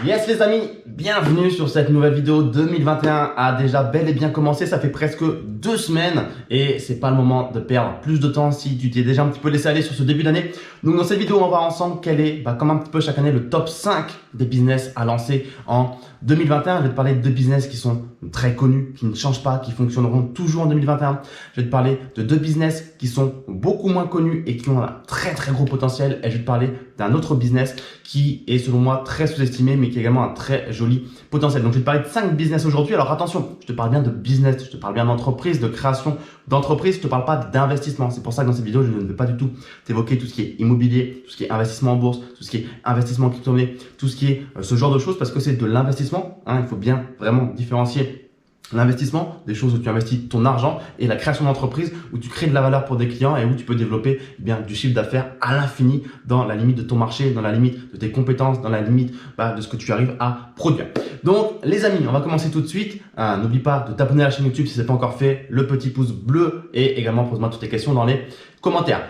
Yes les amis, bienvenue sur cette nouvelle vidéo. 2021 a déjà bel et bien commencé, ça fait presque 2 semaines et c'est pas le moment de perdre plus de temps si tu t'es déjà un petit peu laissé aller sur ce début d'année. Donc dans cette vidéo, on va voir ensemble quel est, comme un petit peu chaque année, le top 5 des business à lancer en 2021. Je vais te parler de 2 business qui sont très connus, qui ne changent pas, qui fonctionneront toujours en 2021. Je vais te parler de 2 business qui sont beaucoup moins connus et qui ont un très gros potentiel. Et je vais te parler d'un autre business qui est selon moi très sous-estimé mais qui a également un très joli potentiel. Donc je vais te parler de 5 business aujourd'hui. Alors attention, je te parle bien de business, je te parle bien d'entreprise, de création d'entreprise, je te parle pas d'investissement. C'est pour ça que dans cette vidéo, je ne vais pas du tout t'évoquer tout ce qui est immobilier, tout ce qui est investissement en bourse, tout ce qui est investissement en crypto-monnaie, tout ce qui est ce genre de choses parce que c'est de l'investissement. Il faut bien vraiment différencier l'investissement, des choses où tu investis ton argent, et la création d'entreprise où tu crées de la valeur pour des clients et où tu peux développer du chiffre d'affaires à l'infini dans la limite de ton marché, dans la limite de tes compétences, dans la limite de ce que tu arrives à produire. Donc les amis, on va commencer tout de suite. N'oublie pas de t'abonner à la chaîne YouTube si ce n'est pas encore fait, le petit pouce bleu et également pose-moi toutes tes questions dans les commentaires.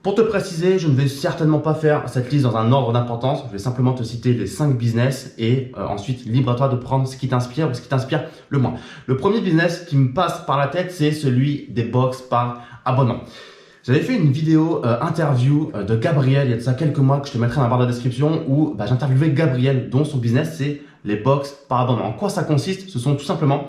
Pour te préciser, je ne vais certainement pas faire cette liste dans un ordre d'importance. Je vais simplement te citer les 5 business et ensuite, libre à toi de prendre ce qui t'inspire ou ce qui t'inspire le moins. Le premier business qui me passe par la tête, c'est celui des box par abonnement. J'avais fait une vidéo interview de Gabriel il y a de ça quelques mois que je te mettrai dans la barre de description où j'interviewais Gabriel dont son business c'est les box par abonnement. En quoi ça consiste? Ce sont tout simplement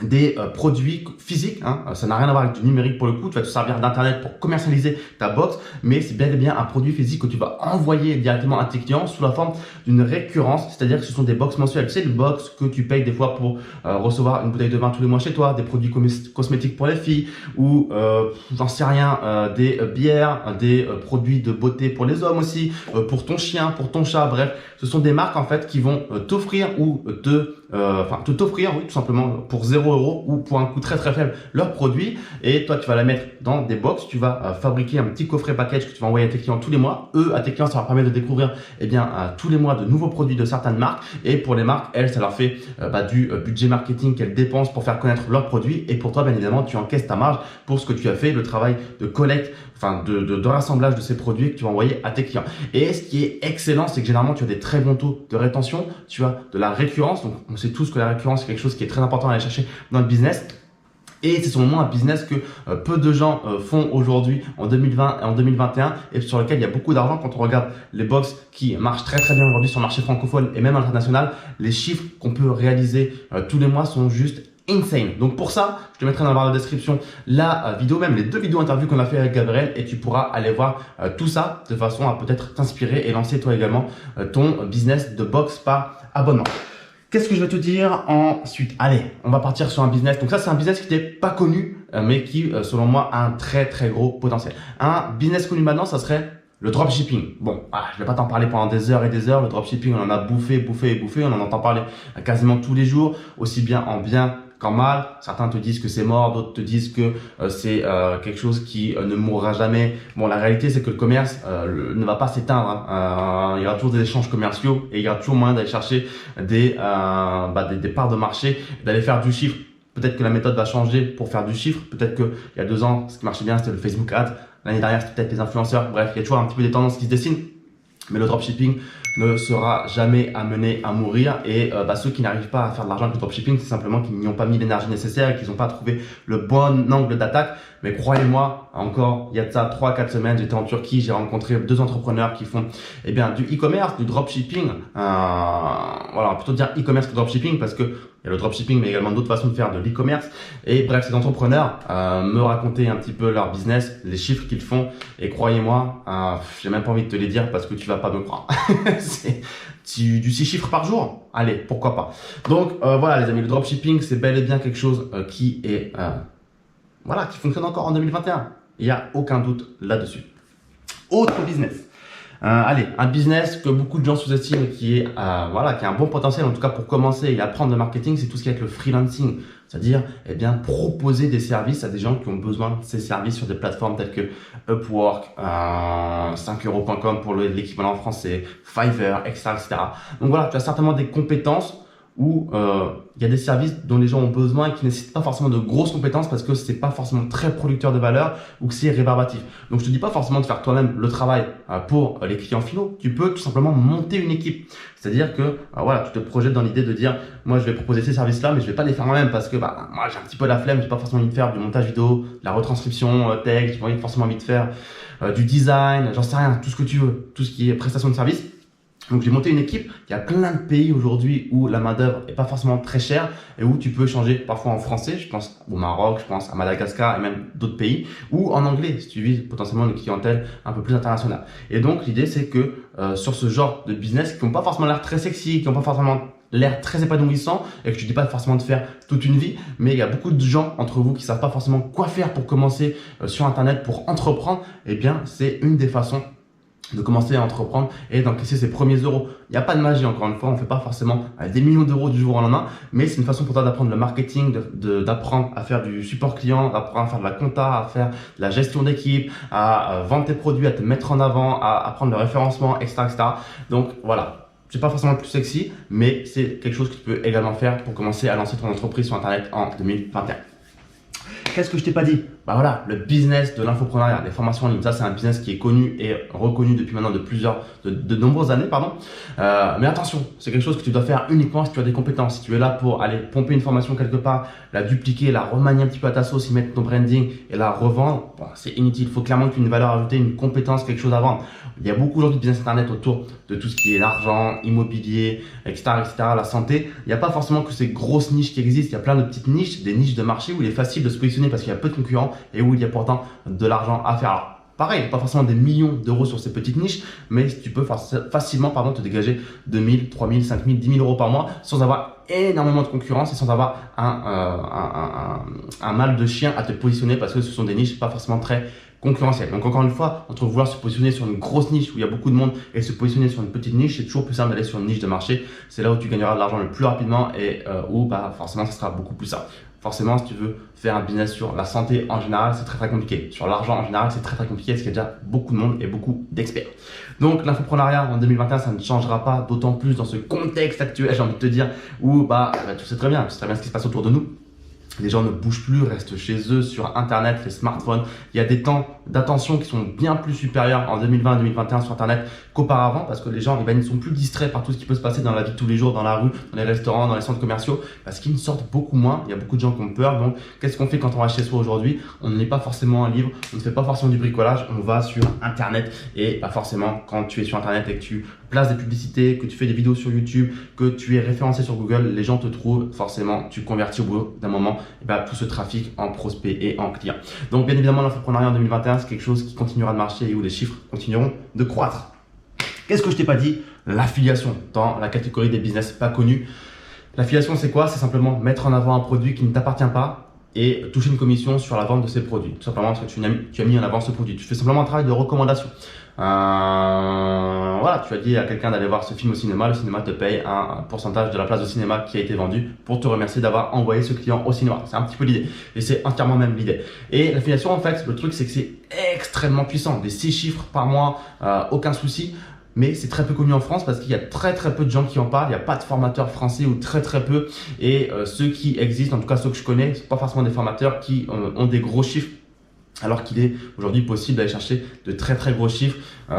des produits physiques, ça n'a rien à voir avec du numérique pour le coup, tu vas te servir d'internet pour commercialiser ta box, mais c'est bel et bien un produit physique que tu vas envoyer directement à tes clients sous la forme d'une récurrence, c'est-à-dire que ce sont des box mensuelles, tu sais, le box que tu payes des fois pour recevoir une bouteille de vin tous les mois chez toi, des produits cosmétiques pour les filles ou j'en sais rien, des bières, des produits de beauté pour les hommes aussi, pour ton chien, pour ton chat, bref, ce sont des marques en fait qui vont t'offrir ou t'offrir, oui, tout simplement pour 0 € ou pour un coût très faible leurs produits, et toi tu vas la mettre dans des box, tu vas fabriquer un petit coffret package que tu vas envoyer à tes clients tous les mois. À tes clients ça leur permet de découvrir tous les mois de nouveaux produits de certaines marques, et pour les marques elles ça leur fait du budget marketing qu'elles dépensent pour faire connaître leurs produits, et pour toi bien évidemment tu encaisses ta marge pour ce que tu as fait, le travail de collecte, de rassemblage de ces produits que tu vas envoyer à tes clients. Et ce qui est excellent, c'est que généralement tu as des très bons taux de rétention, tu as de la récurrence. Donc on sait tous que la récurrence c'est quelque chose qui est très important à aller chercher dans le business. Et c'est sûrement un business que peu de gens font aujourd'hui en 2020 et en 2021 et sur lequel il y a beaucoup d'argent. Quand on regarde les box qui marchent très bien aujourd'hui sur le marché francophone et même international, les chiffres qu'on peut réaliser tous les mois sont juste insane. Donc pour ça, je te mettrai dans la barre de description la vidéo, même les 2 vidéos interviews qu'on a fait avec Gabriel, et tu pourras aller voir tout ça de façon à peut-être t'inspirer et lancer toi également ton business de box par abonnement. Qu'est-ce que je vais te dire ensuite? Allez, on va partir sur un business. Donc ça, c'est un business qui n'était pas connu, mais qui, selon moi, a un très gros potentiel. Un business connu maintenant, ça serait le dropshipping. Bon, je vais pas t'en parler pendant des heures et des heures. Le dropshipping, on en a bouffé. On en entend parler quasiment tous les jours, aussi bien en bien qu'en mal. Certains te disent que c'est mort, d'autres te disent que c'est quelque chose qui ne mourra jamais. Bon, la réalité, c'est que le commerce ne va pas s'éteindre. Il y aura toujours des échanges commerciaux et il y aura toujours moyen d'aller chercher des parts de marché, d'aller faire du chiffre. Peut-être que la méthode va changer pour faire du chiffre. Peut-être qu'il y a 2 ans, ce qui marchait bien, c'était le Facebook Ads. L'année dernière, c'était peut-être les influenceurs. Bref, il y a toujours un petit peu des tendances qui se dessinent. Mais le dropshipping ne sera jamais amené à mourir, et ceux qui n'arrivent pas à faire de l'argent avec le dropshipping, c'est simplement qu'ils n'y ont pas mis l'énergie nécessaire et qu'ils n'ont pas trouvé le bon angle d'attaque. Mais croyez-moi, encore il y a de ça 3-4 semaines, j'étais en Turquie, j'ai rencontré 2 entrepreneurs qui font du e-commerce, du dropshipping, voilà, plutôt dire e-commerce que dropshipping parce que il y a le dropshipping mais également d'autres façons de faire de l'e-commerce. Et bref, ces entrepreneurs me racontaient un petit peu leur business, les chiffres qu'ils font, et croyez-moi, j'ai même pas envie de te les dire parce que tu vas pas me croire. C'est du 6 chiffres par jour, allez, pourquoi pas. Donc voilà les amis, le dropshipping c'est bel et bien quelque chose qui est qui fonctionne encore en 2021. Il n'y a aucun doute là-dessus. Autre business. Allez, un business que beaucoup de gens sous-estiment, qui a un bon potentiel, en tout cas pour commencer et apprendre le marketing, c'est tout ce qui est avec le freelancing. C'est-à-dire, proposer des services à des gens qui ont besoin de ces services sur des plateformes telles que Upwork, 5euros.com pour l'équivalent français, Fiverr, etc. Donc voilà, tu as certainement des compétences où il y a des services dont les gens ont besoin et qui ne nécessitent pas forcément de grosses compétences parce que c'est pas forcément très producteur de valeur ou que c'est rébarbatif. Donc je te dis pas forcément de faire toi-même le travail pour les clients finaux. Tu peux tout simplement monter une équipe. C'est-à-dire que voilà, tu te projettes dans l'idée de dire moi je vais proposer ces services-là, mais je vais pas les faire moi-même parce que moi j'ai un petit peu la flemme, j'ai pas forcément envie de faire du montage vidéo, de la retranscription texte, j'ai pas forcément envie de faire du design, j'en sais rien, tout ce que tu veux, tout ce qui est prestation de service. Donc j'ai monté une équipe. Il y a plein de pays aujourd'hui où la main d'œuvre est pas forcément très chère et où tu peux échanger parfois en français. Je pense au Maroc, je pense à Madagascar et même d'autres pays, ou en anglais si tu vises potentiellement une clientèle un peu plus internationale. Et donc l'idée c'est que sur ce genre de business qui n'ont pas forcément l'air très sexy, qui n'ont pas forcément l'air très épanouissant et que je te dis pas forcément de faire toute une vie, mais il y a beaucoup de gens entre vous qui savent pas forcément quoi faire pour commencer sur internet, pour entreprendre. Eh bien c'est une des façons de commencer à entreprendre et d'encaisser ses premiers euros. Il n'y a pas de magie, encore une fois, on ne fait pas forcément des millions d'euros du jour au lendemain, mais c'est une façon pour toi d'apprendre le marketing, d'apprendre à faire du support client, d'apprendre à faire de la compta, à faire de la gestion d'équipe, à vendre tes produits, à te mettre en avant, à apprendre le référencement, etc., etc. Donc voilà, c'est pas forcément le plus sexy, mais c'est quelque chose que tu peux également faire pour commencer à lancer ton entreprise sur Internet en 2021. Qu'est-ce que je t'ai pas dit? Bah voilà, le business de l'infoprenariat, les formations en ligne, ça c'est un business qui est connu et reconnu depuis maintenant de nombreuses années, pardon. Mais attention, c'est quelque chose que tu dois faire uniquement si tu as des compétences. Si tu es là pour aller pomper une formation quelque part, la dupliquer, la remanier un petit peu à ta sauce, y mettre ton branding et la revendre, bon, c'est inutile. Il faut clairement que tu aies une valeur ajoutée, une compétence, quelque chose à vendre. Il y a beaucoup aujourd'hui de business internet autour de tout ce qui est l'argent, immobilier, etc., etc., la santé. Il n'y a pas forcément que ces grosses niches qui existent. Il y a plein de petites niches, des niches de marché où il est facile de se positionner parce qu'il y a peu de concurrents et où il y a pourtant de l'argent à faire. Alors, pareil, pas forcément des millions d'euros sur ces petites niches, mais tu peux facilement te dégager 2000, 3000, 5000, 10 000 euros par mois sans avoir énormément de concurrence et sans avoir un mal de chien à te positionner parce que ce sont des niches pas forcément très concurrentielles. Donc encore une fois, entre vouloir se positionner sur une grosse niche où il y a beaucoup de monde et se positionner sur une petite niche, c'est toujours plus simple d'aller sur une niche de marché. C'est là où tu gagneras de l'argent le plus rapidement et où forcément ça sera beaucoup plus simple. Forcément, si tu veux faire un business sur la santé en général, c'est très très compliqué. Sur l'argent en général, c'est très très compliqué parce qu'il y a déjà beaucoup de monde et beaucoup d'experts. Donc l'infoprenariat en 2021, ça ne changera pas, d'autant plus dans ce contexte actuel, j'ai envie de te dire, où tu sais très bien ce qui se passe autour de nous. Les gens ne bougent plus, restent chez eux sur Internet, les smartphones. Il y a des temps d'attention qui sont bien plus supérieurs en 2020-2021 sur Internet qu'auparavant parce que les gens ils ne sont plus distraits par tout ce qui peut se passer dans la vie de tous les jours, dans la rue, dans les restaurants, dans les centres commerciaux parce qu'ils sortent beaucoup moins. Il y a beaucoup de gens qui ont peur. Donc, qu'est-ce qu'on fait quand on va chez soi aujourd'hui? On ne lit pas forcément un livre, on ne fait pas forcément du bricolage, on va sur Internet et forcément quand tu es sur Internet et que tu places des publicités, que tu fais des vidéos sur YouTube, que tu es référencé sur Google, les gens te trouvent, forcément tu convertis au bout d'un moment tout ce trafic en prospects et en clients. Donc bien évidemment l'infoprenariat en 2021 c'est quelque chose qui continuera de marcher et où les chiffres continueront de croître. Qu'est-ce que je t'ai pas dit? L'affiliation dans la catégorie des business pas connus. L'affiliation c'est quoi? C'est simplement mettre en avant un produit qui ne t'appartient pas et toucher une commission sur la vente de ces produits. Tout simplement parce que tu as mis en avant ce produit. Tu fais simplement un travail de recommandation. Voilà, tu as dit à quelqu'un d'aller voir ce film au cinéma, le cinéma te paye un pourcentage de la place de cinéma qui a été vendue pour te remercier d'avoir envoyé ce client au cinéma. C'est un petit peu l'idée et c'est entièrement même l'idée. Et l'affiliation en fait, le truc c'est que c'est extrêmement puissant, des 6 chiffres par mois, aucun souci. Mais c'est très peu connu en France parce qu'il y a très très peu de gens qui en parlent. Il n'y a pas de formateurs français ou très très peu. Et ceux qui existent, en tout cas ceux que je connais, c'est pas forcément des formateurs qui ont des gros chiffres. Alors qu'il est aujourd'hui possible d'aller chercher de très très gros chiffres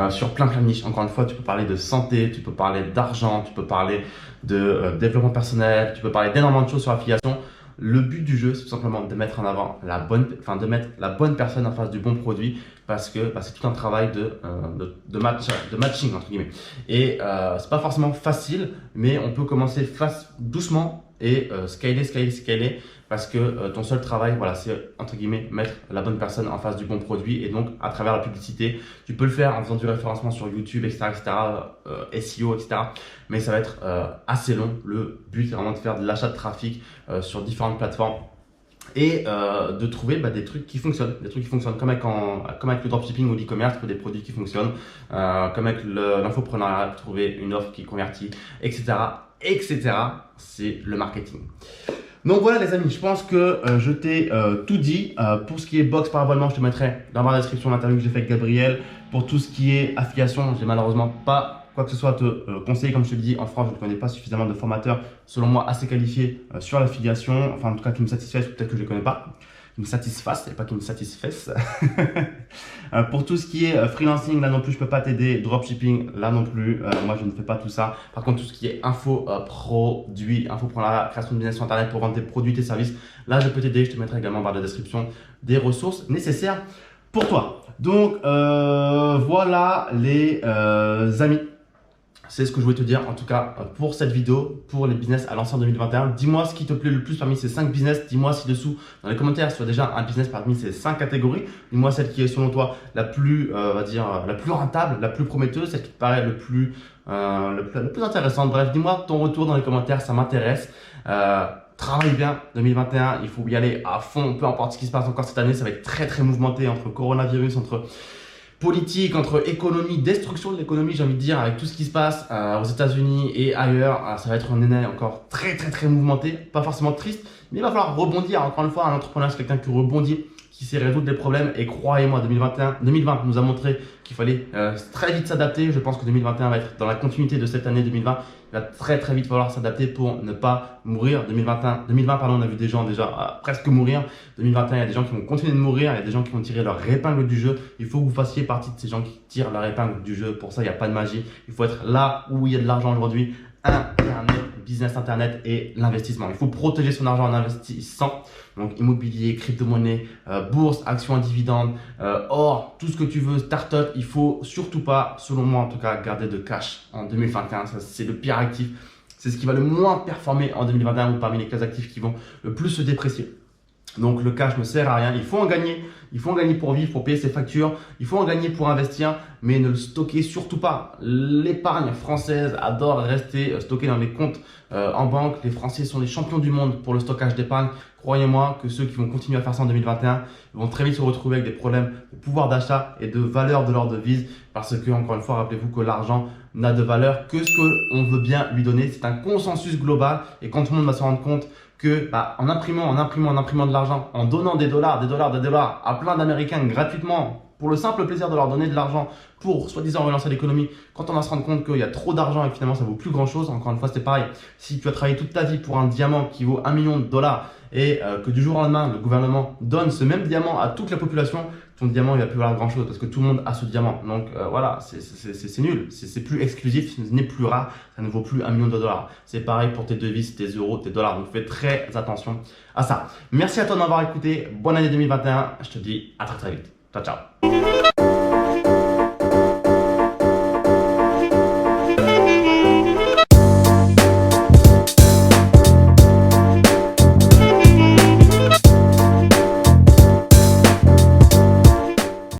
sur plein de niches. Encore une fois, tu peux parler de santé, tu peux parler d'argent, tu peux parler de développement personnel, tu peux parler d'énormément de choses sur l'affiliation. Le but du jeu, c'est tout simplement de mettre en avant de mettre la bonne personne en face du bon produit parce que c'est tout un travail de matching entre guillemets. Et c'est pas forcément facile, mais on peut commencer doucement et scaler parce que ton seul travail, voilà, c'est entre guillemets mettre la bonne personne en face du bon produit et donc à travers la publicité, tu peux le faire en faisant du référencement sur YouTube, etc., SEO, etc. Mais ça va être assez long. Le but c'est vraiment de faire de l'achat de trafic sur différentes plateformes et de trouver des trucs qui fonctionnent, comme avec le dropshipping ou l'e-commerce, trouver des produits qui fonctionnent, comme avec l'infoprenariat, trouver une offre qui convertit, etc., etc. C'est le marketing. Donc voilà les amis, je pense que je t'ai tout dit. Pour ce qui est box par abonnement, je te mettrai dans la description l'interview que j'ai fait avec Gabriel. Pour tout ce qui est affiliation, j'ai malheureusement pas quoi que ce soit à te conseiller. Comme je te le dis, en France, je ne connais pas suffisamment de formateurs, selon moi, assez qualifiés sur l'affiliation, enfin en tout cas qui me satisfassent, ou peut-être que je ne les connais pas, qui me satisfassent et pas qui me satisfassent. Pour tout ce qui est freelancing, là non plus, je peux pas t'aider. Dropshipping, là non plus, moi je ne fais pas tout ça. Par contre, tout ce qui est info produit, info pour la création de business sur Internet, pour vendre tes produits, tes services, là je peux t'aider. Je te mettrai également en barre de description des ressources nécessaires pour toi. Donc voilà les amis. C'est ce que je voulais te dire en tout cas pour cette vidéo, pour les business à lancer en 2021. Dis-moi ce qui te plaît le plus parmi ces 5 business. Dis-moi ci-dessous dans les commentaires si tu as déjà un business parmi ces 5 catégories. Dis-moi celle qui est selon toi la plus, on va dire, la plus rentable, la plus prometteuse, celle qui te paraît le plus intéressante. Bref, dis-moi ton retour dans les commentaires, ça m'intéresse. Travaille bien 2021, il faut y aller à fond, peu importe ce qui se passe encore cette année, ça va être très mouvementé entre coronavirus, entre politique, entre économie, destruction de l'économie, j'ai envie de dire, avec tout ce qui se passe aux États-Unis et ailleurs. Ça va être une année encore très mouvementée, pas forcément triste, mais il va falloir rebondir. Encore une fois, un entrepreneur, c'est quelqu'un qui rebondit, qui sait résoudre les problèmes. Et croyez-moi, 2020 nous a montré qu'il fallait très vite s'adapter. Je pense que 2021 va être dans la continuité de cette année 2020. Il va très vite falloir s'adapter pour ne pas mourir. 2020, pardon, on a vu des gens déjà presque mourir. 2021, il y a des gens qui vont continuer de mourir. Il y a des gens qui vont tirer leur épingle du jeu. Il faut que vous fassiez partie de ces gens qui tirent leur épingle du jeu. Pour ça, il n'y a pas de magie. Il faut être là où il y a de l'argent aujourd'hui. Internet, business internet et l'investissement. Il faut protéger son argent en investissant. Donc immobilier, crypto-monnaie, bourse, actions à dividendes, or, tout ce que tu veux, start-up. Il faut surtout pas, selon moi en tout cas, garder de cash en 2021. Ça, c'est le pire actif. C'est ce qui va le moins performer en 2021 ou parmi les classes actifs qui vont le plus se déprécier. Donc le cash ne sert à rien, il faut en gagner pour vivre, pour payer ses factures, il faut en gagner pour investir, mais ne le stockez surtout pas. L'épargne française adore rester stockée dans les comptes en banque. Les Français sont les champions du monde pour le stockage d'épargne. Croyez-moi que ceux qui vont continuer à faire ça en 2021 vont très vite se retrouver avec des problèmes de pouvoir d'achat et de valeur de leur devise, parce que, encore une fois, rappelez-vous que l'argent n'a de valeur que ce qu'on veut bien lui donner. C'est un consensus global, et quand tout le monde va se rendre compte que en imprimant de l'argent, en donnant des dollars à plein d'Américains gratuitement, pour le simple plaisir de leur donner de l'argent pour soi-disant relancer l'économie, quand on va se rendre compte qu'il y a trop d'argent et que finalement ça vaut plus grand chose. Encore une fois, c'est pareil. Si tu as travaillé toute ta vie pour un diamant qui vaut 1 million de dollars et que du jour au lendemain, le gouvernement donne ce même diamant à toute la population, ton diamant il va plus valoir grand chose parce que tout le monde a ce diamant. Donc voilà, c'est nul, c'est plus exclusif, ce n'est plus rare, ça ne vaut plus 1 million de dollars. C'est pareil pour tes devises, tes euros, tes dollars. Donc fais très attention à ça. Merci à toi de m'avoir écouté. Bonne année 2021. Je te dis à très vite. Ciao.